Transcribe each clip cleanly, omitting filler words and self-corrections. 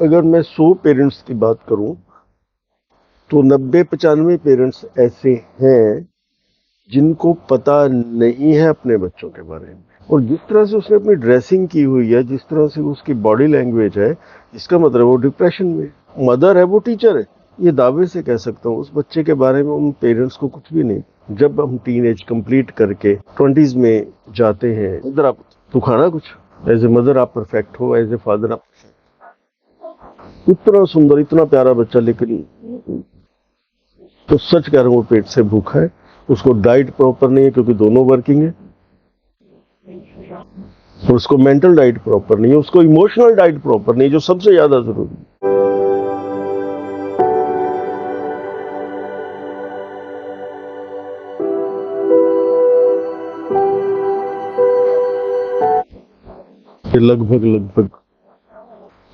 अगर मैं 100 पेरेंट्स की बात करूं तो 90-95 पेरेंट्स ऐसे हैं जिनको पता नहीं है अपने बच्चों के बारे में। और जिस तरह से उसने अपनी ड्रेसिंग की हुई है, जिस तरह से उसकी बॉडी लैंग्वेज है, इसका मतलब वो डिप्रेशन में। मदर है, वो टीचर है, ये दावे से कह सकता हूँ। उस बच्चे के बारे में उन पेरेंट्स को कुछ भी नहीं। जब हम टीनेज कंप्लीट करके 20s में जाते हैं, इधर आप तो खाना कुछ, एज ए मदर आप परफेक्ट हो, एज ए फादर आप इतना सुंदर, इतना प्यारा बच्चा, लेकिन तो सच कह रहा हूँ वो पेट से भूखा है। उसको डाइट प्रॉपर नहीं है क्योंकि दोनों वर्किंग है, और उसको मेंटल डाइट प्रॉपर नहीं है, उसको इमोशनल डाइट प्रॉपर नहीं है, जो सबसे ज्यादा जरूरी है। लगभग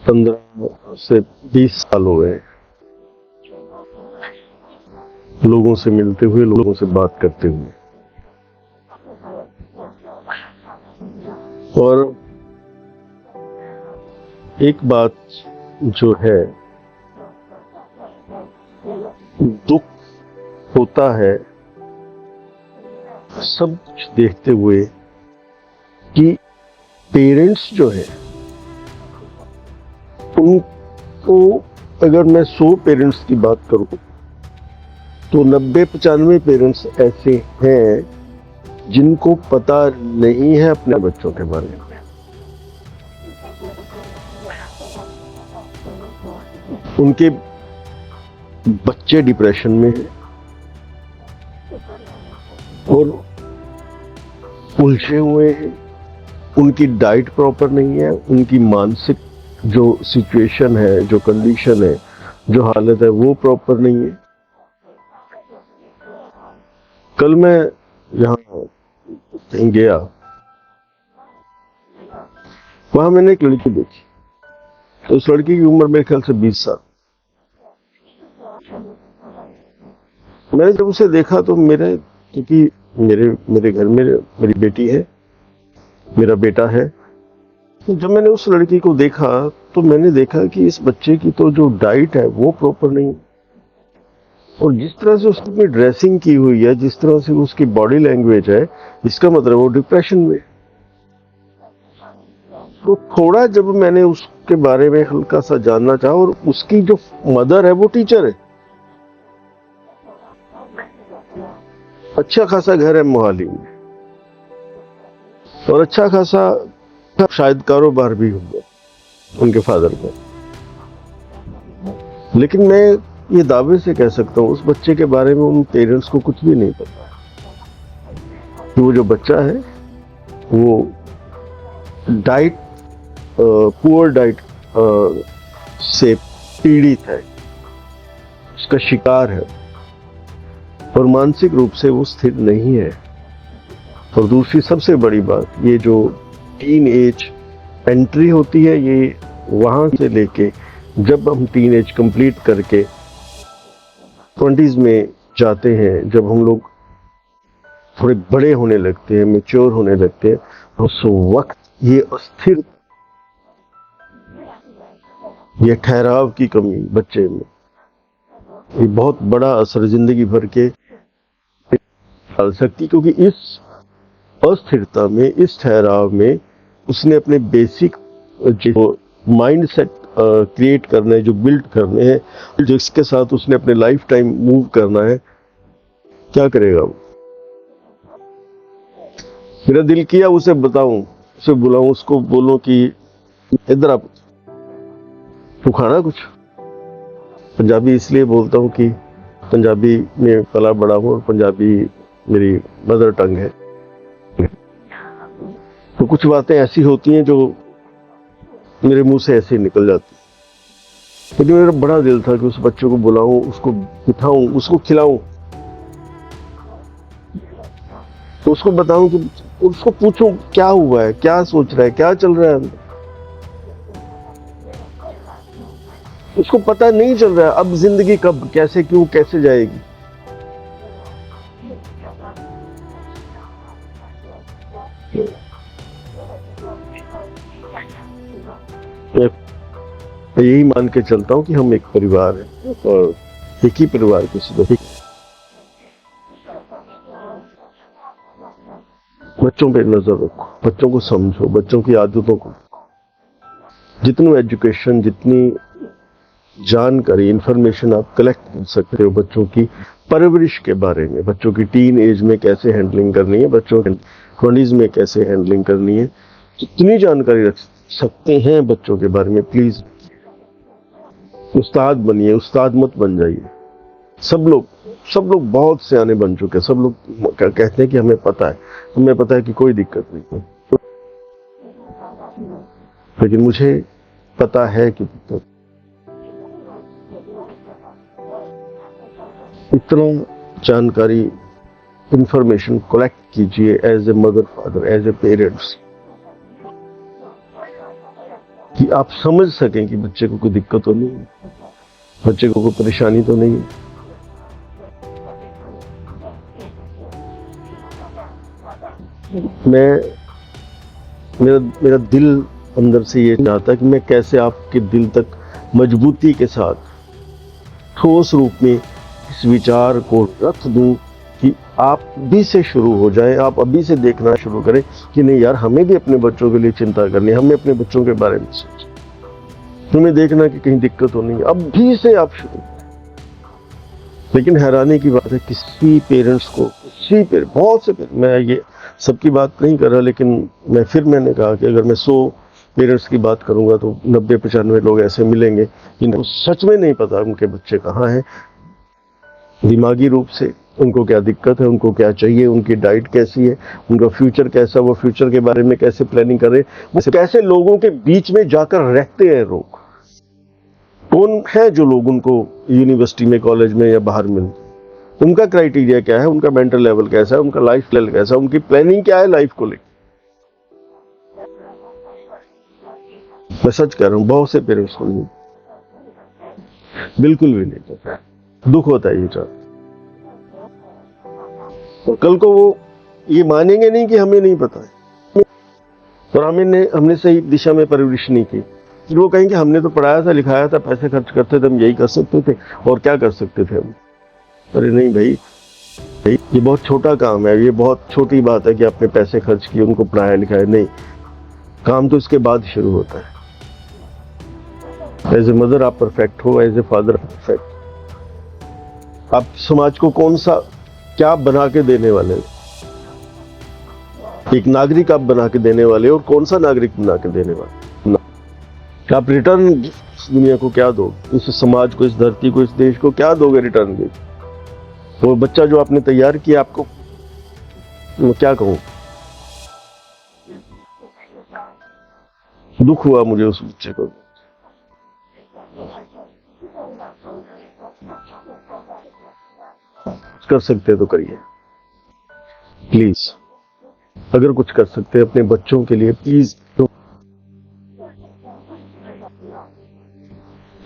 15 से 20 साल हो गए लोगों से मिलते हुए, लोगों से बात करते हुए। और एक बात जो है, दुख होता है सब कुछ देखते हुए कि पेरेंट्स जो है उनको, अगर मैं 100 पेरेंट्स की बात करूं तो 90-95 पेरेंट्स ऐसे हैं जिनको पता नहीं है अपने बच्चों के बारे में। उनके बच्चे डिप्रेशन में हैं और उलझे हुए हैं, उनकी डाइट प्रॉपर नहीं है, उनकी मानसिक जो सिचुएशन है, जो कंडीशन है, जो हालत है, वो प्रॉपर नहीं है। कल मैं यहाँ कहीं गया, वहां मैंने एक लड़की देखी। तो उस लड़की की उम्र मेरे ख्याल से 20 साल। मैंने जब उसे देखा तो क्योंकि मेरे घर में मेरी बेटी है, मेरा बेटा है, तो जब मैंने उस लड़की को देखा तो मैंने देखा कि इस बच्चे की तो जो डाइट है वो प्रॉपर नहीं, और जिस तरह से उसकी ड्रेसिंग की हुई है, जिस तरह से उसकी बॉडी लैंग्वेज है, इसका मतलब वो डिप्रेशन में। तो थोड़ा जब मैंने उसके बारे में हल्का सा जानना चाहा, और उसकी जो मदर है वो टीचर है, अच्छा खासा घर है मोहाली में, और अच्छा खासा शायद कारोबार भी होगा उनके फादर का। लेकिन मैं ये दावे से कह सकता हूँ उस बच्चे के बारे में उन पेरेंट्स को कुछ भी नहीं पता कि वो जो बच्चा है वो डाइट, पुअर डाइट से पीड़ित है, उसका शिकार है, और मानसिक रूप से वो स्थिर नहीं है। और दूसरी सबसे बड़ी बात, ये जो टीन एज एंट्री होती है, ये वहां से लेके जब हम टीन एज कंप्लीट करके 20s में जाते हैं, जब हम लोग थोड़े बड़े होने लगते हैं, मैच्योर होने लगते हैं, उस वक्त ये अस्थिर, ये ठहराव की कमी बच्चे में, ये बहुत बड़ा असर जिंदगी भर के डाल सकती, क्योंकि इस अस्थिरता में, इस ठहराव में उसने अपने बेसिक जो माइंड सेट क्रिएट करना है, जो बिल्ड करने हैं, जिसके साथ उसने अपने लाइफ टाइम मूव करना है, क्या करेगा वो? मेरा दिल किया उसे बताऊं, उसे बुलाऊं, उसको बोलूं कि इधर आप तू खाना कुछ। पंजाबी इसलिए बोलता हूं कि पंजाबी में पला बड़ा हूं और पंजाबी मेरी मदर टंग है। तो कुछ बातें ऐसी होती हैं जो मेरे मुंह से ऐसे ही निकल जाती। लेकिन मेरा बड़ा दिल था कि उस बच्चे को बुलाऊं, उसको बिठाऊं, उसको खिलाऊं, तो उसको बताऊं कि उसको पूछूं क्या हुआ है, क्या सोच रहा है, क्या चल रहा है। उसको पता नहीं चल रहा है अब जिंदगी कब, कैसे, क्यों, कैसे जाएगी। मैं यही मान के चलता हूँ कि हम एक परिवार हैं और एक ही परिवार के सदस्य। बच्चों पे नजर रखो, बच्चों को समझो, बच्चों की आदतों को, जितनी एजुकेशन, जितनी जानकारी, इंफॉर्मेशन आप कलेक्ट कर सकते हो बच्चों की परवरिश के बारे में, बच्चों की टीन एज में कैसे हैंडलिंग करनी है, बच्चों की 20s में कैसे हैंडलिंग करनी है, जितनी जानकारी रख सकते हैं बच्चों के बारे में प्लीज उस्ताद बनिए, उस्ताद मत बन जाइए। सब लोग बहुत सियाने बन चुके हैं, सब लोग कहते हैं कि हमें पता है कि कोई दिक्कत नहीं है, लेकिन मुझे पता है कि दिक्कत। इतना जानकारी, इंफॉर्मेशन कलेक्ट कीजिए as a mother, father, as a parents, कि आप समझ सकें कि बच्चे को कोई दिक्कत तो नहीं है, बच्चे को कोई परेशानी तो नहीं है। मेरा दिल अंदर से ये चाहता है कि मैं कैसे आपके दिल तक मजबूती के साथ ठोस रूप में इस विचार को रख दूं कि आप भी से शुरू हो जाए, आप अभी से देखना शुरू करें कि नहीं यार, हमें भी अपने बच्चों के लिए चिंता करनी है, हमें अपने बच्चों के बारे में सोचें, तुम्हें देखना कि कहीं दिक्कत हो नहीं, अब भी से आप शुरू। लेकिन हैरानी की बात है, किसी पेरेंट्स को, बहुत से मैं ये सबकी बात नहीं कर रहा, लेकिन मैंने कहा कि अगर मैं 100 पेरेंट्स की बात करूंगा तो 90-95 लोग ऐसे मिलेंगे जिनको सच में नहीं पता उनके बच्चे कहाँ हैं, दिमागी रूप से उनको क्या दिक्कत है, उनको क्या चाहिए, उनकी डाइट कैसी है, उनका फ्यूचर कैसा, वो फ्यूचर के बारे में कैसे प्लानिंग कर रहे हैं, कैसे लोगों के बीच में जाकर रहते हैं लोग, कौन है जो लोग उनको यूनिवर्सिटी में, कॉलेज में या बाहर मिलते, उनका क्राइटेरिया क्या है, उनका मेंटल लेवल कैसा है, उनका लाइफ लेवल कैसा है, उनकी प्लानिंग क्या है लाइफ को लेकर। मैं सच कह रहा हूं, बहुत से पेरेंट्स को नहीं, बिल्कुल भी नहीं पता, दुख होता है ये जान। और कल को वो ये मानेंगे नहीं कि हमें नहीं पता है और हमने सही दिशा में परवरिश नहीं की, फिर वो कहेंगे हमने तो पढ़ाया था, लिखाया था, पैसे खर्च करते थे, हम यही कर सकते थे और क्या कर सकते थे हम। अरे नहीं भाई, ये बहुत छोटा काम है, ये बहुत छोटी बात है कि आपने पैसे खर्च किए, उनको पढ़ाया लिखाया, नहीं, काम तो इसके बाद शुरू होता है। एज ए मदर आप परफेक्ट हो, एज ए फादर परफेक्ट। आप समाज को क्या बना के देने वाले हो, एक नागरिक आप बना के देने वाले हो, और कौन सा नागरिक बना के देने वाले, आप रिटर्न दुनिया को क्या दोगे, इस समाज को, इस धरती को, इस देश को क्या दोगे रिटर्न में। वो बच्चा जो आपने तैयार किया, आपको मैं क्या कहूं, दुख हुआ मुझे उस बच्चे को। कर सकते तो करिए प्लीज, अगर कुछ कर सकते हैं अपने बच्चों के लिए प्लीज, तो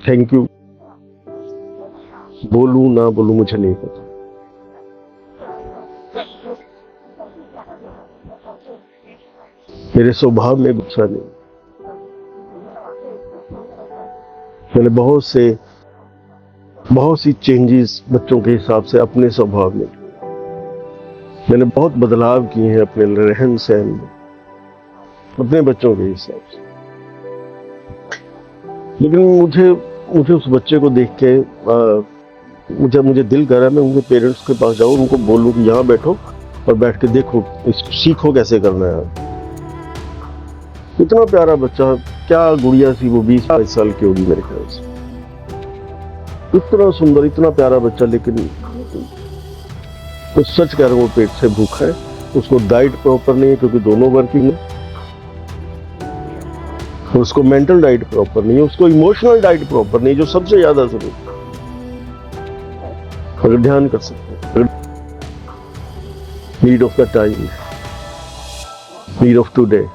थैंक यू। बोलूं ना बोलूं मुझे नहीं पता, मेरे स्वभाव में गुस्सा नहीं, मैंने बहुत सी चेंजेस बच्चों के हिसाब से अपने स्वभाव में, मैंने बहुत बदलाव किए हैं अपने रहन सहन में, अपने बच्चों के हिसाब से। लेकिन मुझे उस बच्चे को देख के मुझे दिल कर रहा है मैं उनके पेरेंट्स के पास जाऊं, उनको बोलूं कि यहाँ बैठो और बैठ के देखो, इसको सीखो कैसे करना है। इतना प्यारा बच्चा, क्या गुड़िया सी वो 20-22 साल की होगी मेरे ख्याल से, इतना सुंदर, इतना प्यारा बच्चा, लेकिन तो सच कह रहा हूँ वो पेट से भूखा है, उसको डाइट प्रॉपर नहीं है क्योंकि दोनों वर्किंग है, उसको मेंटल डाइट प्रॉपर नहीं है, उसको इमोशनल डाइट प्रॉपर नहीं, जो सबसे ज्यादा जरूरी है। अगर ध्यान कर सकते हैं, need of the time, need of today,